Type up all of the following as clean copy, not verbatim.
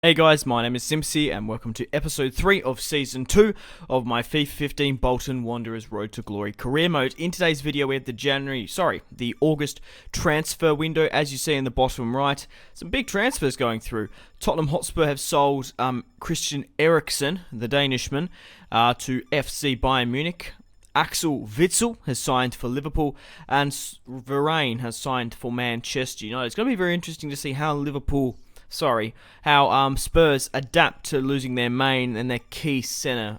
Hey guys, my name is Simpzy and welcome to episode 3 of season 2 of my FIFA 15 Bolton Wanderers Road to Glory Career Mode. In today's video we have the August transfer window. As you see in the bottom right, some big transfers going through. Tottenham Hotspur have sold Christian Eriksen, the Danishman, to FC Bayern Munich. Axel Witsel has signed for Liverpool, and Varane has signed for Manchester United. It's going to be very interesting to see how Spurs adapt to losing their main and their key centre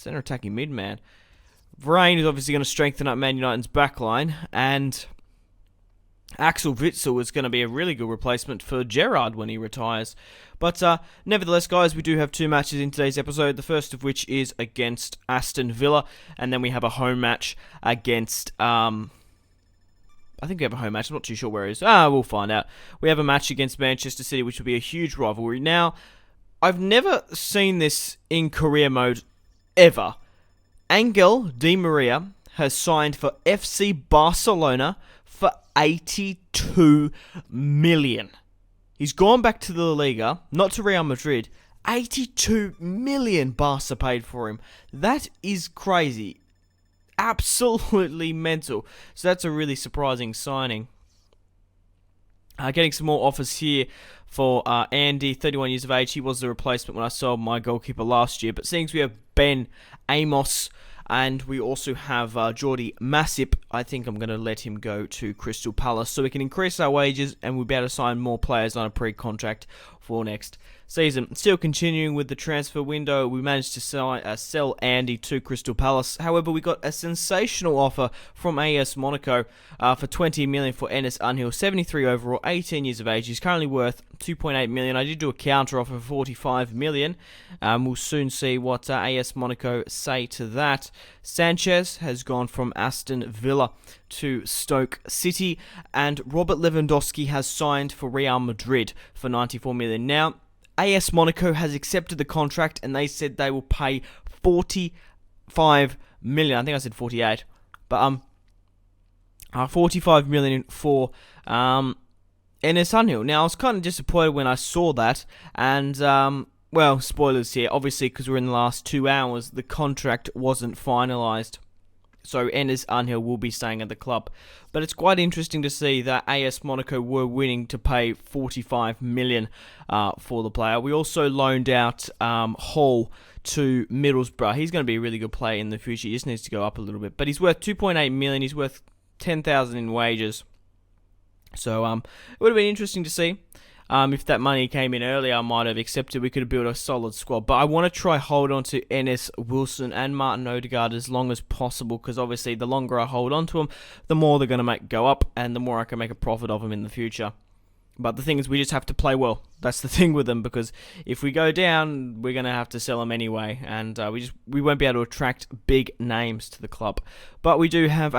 attacking mid-man. Varane is obviously going to strengthen up Man United's backline, and Axel Witsel is going to be a really good replacement for Gerrard when he retires. But nevertheless, guys, we do have two matches in today's episode, the first of which is against Aston Villa, and then we have a home match against... I think we have a home match. I'm not too sure where it is. We'll find out. We have a match against Manchester City, which will be a huge rivalry. Now, I've never seen this in career mode ever. Angel Di Maria has signed for FC Barcelona for 82 million. He's gone back to the La Liga, not to Real Madrid. 82 million Barca paid for him. That is crazy. Absolutely mental. So that's a really surprising signing. Getting some more offers here for Andy, 31 years of age. He was the replacement when I sold my goalkeeper last year. But seeing as we have Ben Amos and we also have Jordi Masip, I think I'm going to let him go to Crystal Palace so we can increase our wages and we'll be able to sign more players on a pre-contract for next season. Still continuing with the transfer window, we managed to sell Andy to Crystal Palace. However, we got a sensational offer from AS Monaco for 20 million for Enes Unhil, 73 overall, 18 years of age. He's currently worth 2.8 million. I did do a counter offer for 45 million. We'll soon see what AS Monaco say to that. Sanchez has gone from Aston Villa to Stoke City, and Robert Lewandowski has signed for Real Madrid for 94 million. Now, AS Monaco has accepted the contract and they said they will pay 45 million. I think I said 48, but 45 million for Enes Unhil. Now, I was kind of disappointed when I saw that, and well, spoilers here, obviously, because we're in the last 2 hours, the contract wasn't finalised. So Enes Unhil will be staying at the club. But it's quite interesting to see that AS Monaco were willing to pay 45 million for the player. We also loaned out Hall to Middlesbrough. He's going to be a really good player in the future. He just needs to go up a little bit. But he's worth 2.8 million. He's worth 10,000 in wages. So it would have been interesting to see. If that money came in earlier, I might have accepted. We could have built a solid squad. But I want to try hold on to Enes Wilson and Martin Odegaard as long as possible, because obviously the longer I hold on to them, the more they're going to go up, and the more I can make a profit of them in the future. But the thing is, we just have to play well. That's the thing with them, because if we go down, we're going to have to sell them anyway, and we won't be able to attract big names to the club. But we do have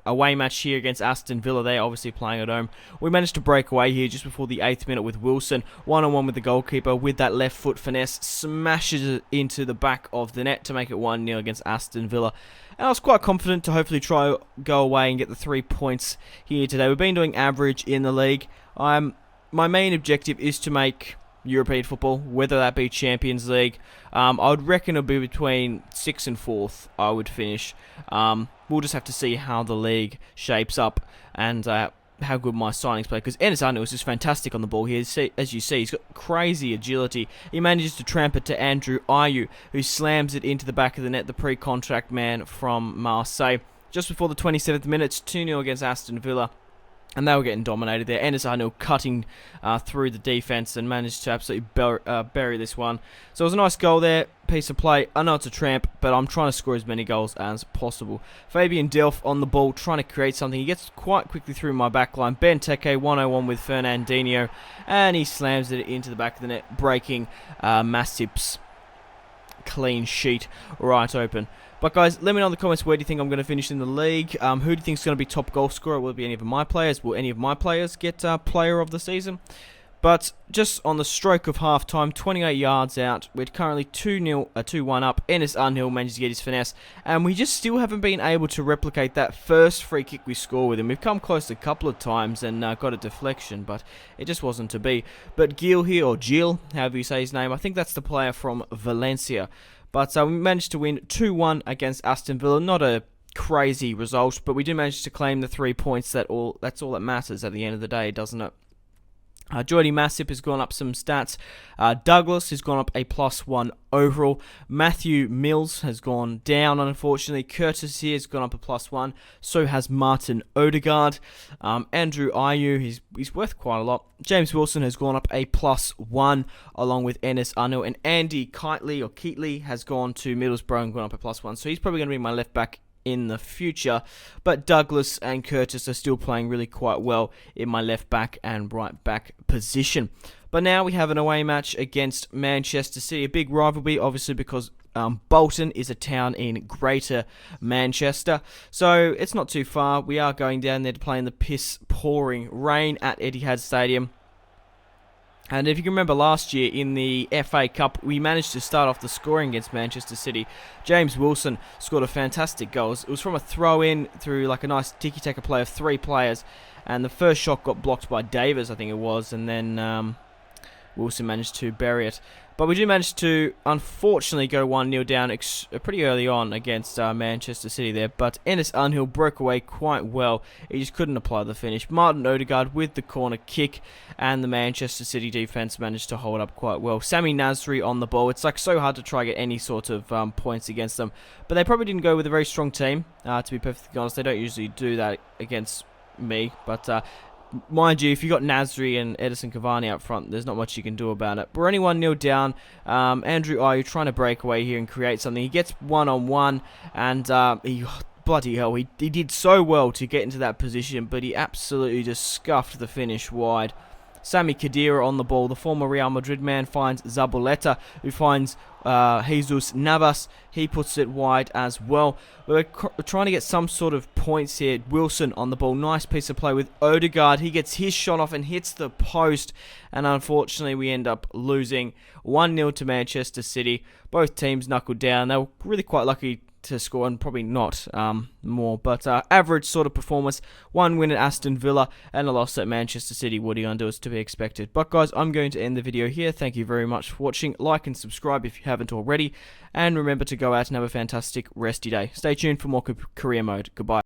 away match here against Aston Villa. They're obviously playing at home. We managed to break away here just before the 8th minute with Wilson. One-on-one with the goalkeeper with that left foot finesse. Smashes it into the back of the net to make it 1-0 against Aston Villa. And I was quite confident to hopefully go away and get the 3 points here today. We've been doing average in the league. My main objective is to make European football, whether that be Champions League. I would reckon it'll be between 6th and 4th I would finish. We'll just have to see how the league shapes up and how good my signings play, because Enes Unhil is just fantastic on the ball here. As you see, he's got crazy agility. He manages to tramp it to Andrew Ayew, who slams it into the back of the net, the pre-contract man from Marseille. Just before the 27th minute, 2-0 against Aston Villa. And they were getting dominated there. Enes Unhil cutting through the defence and managed to absolutely bury this one. So it was a nice goal there, piece of play. I know it's a tramp, but I'm trying to score as many goals as possible. Fabian Delph on the ball, trying to create something. He gets quite quickly through my back line. Benteke 1-on-1 with Fernandinho, and he slams it into the back of the net, breaking Masip's clean sheet right open. But guys, let me know in the comments, where do you think I'm going to finish in the league? Who do you think is going to be top goal scorer? Will it be any of my players? Will any of my players get player of the season? But just on the stroke of half-time, 28 yards out, we're currently 2-1 up. Enes Unhill managed to get his finesse, and we just still haven't been able to replicate that first free kick we score with him. We've come close a couple of times and got a deflection, but it just wasn't to be. But Gil here, or Gil, however you say his name, I think that's the player from Valencia. But we managed to win 2-1 against Aston Villa. Not a crazy result, but we did manage to claim the 3 points. That's all that matters at the end of the day, doesn't it? Jordy Massip has gone up some stats. Douglas has gone up a +1 overall. Matthew Mills has gone down, unfortunately. Curtis here has gone up a +1. So has Martin Odegaard. Andrew Ayew, he's worth quite a lot. James Wilson has gone up a +1, along with Enes Unhill. And Andy Keatley has gone to Middlesbrough and gone up a +1. So he's probably going to be my left back in the future, but Douglas and Curtis are still playing really quite well in my left back and right back position. But now we have an away match against Manchester City, a big rivalry, obviously, because Bolton is a town in Greater Manchester, so it's not too far. We are going down there to play in the piss-pouring rain at Etihad Stadium. And if you can remember last year in the FA Cup, we managed to start off the scoring against Manchester City. James Wilson scored a fantastic goal. It was from a throw-in through like a nice tiki-taka play of 3 players. And the first shot got blocked by Davis, I think it was. And then Wilson managed to bury it. But we did manage to, unfortunately, go 1-0 down pretty early on against Manchester City there. But Enes Unhill broke away quite well. He just couldn't apply the finish. Martin Odegaard with the corner kick. And the Manchester City defense managed to hold up quite well. Sami Nasri on the ball. It's like so hard to try to get any sort of points against them. But they probably didn't go with a very strong team. To be perfectly honest, they don't usually do that against me. But mind you, if you got Nasri and Edison Cavani up front, there's not much you can do about it. But we're only 1-0 down. Andrew Ayew trying to break away here and create something. He gets one-on-one, and bloody hell, he did so well to get into that position, but he absolutely just scuffed the finish wide. Sami Khedira on the ball. The former Real Madrid man finds Zabaleta, who finds Jesus Navas. He puts it wide as well. We're trying to get some sort of points here. Wilson on the ball. Nice piece of play with Odegaard. He gets his shot off and hits the post. And unfortunately, we end up losing 1-0 to Manchester City. Both teams knuckled down. They were really quite lucky to score, and probably not more, but average sort of performance. 1 win at Aston Villa and a loss at Manchester City. What are you going to do? Is to be expected. But guys, I'm going to end the video here. Thank you very much for watching. Like and subscribe if you haven't already, and remember to go out and have a fantastic rest of your day. Stay tuned for more career mode. Goodbye.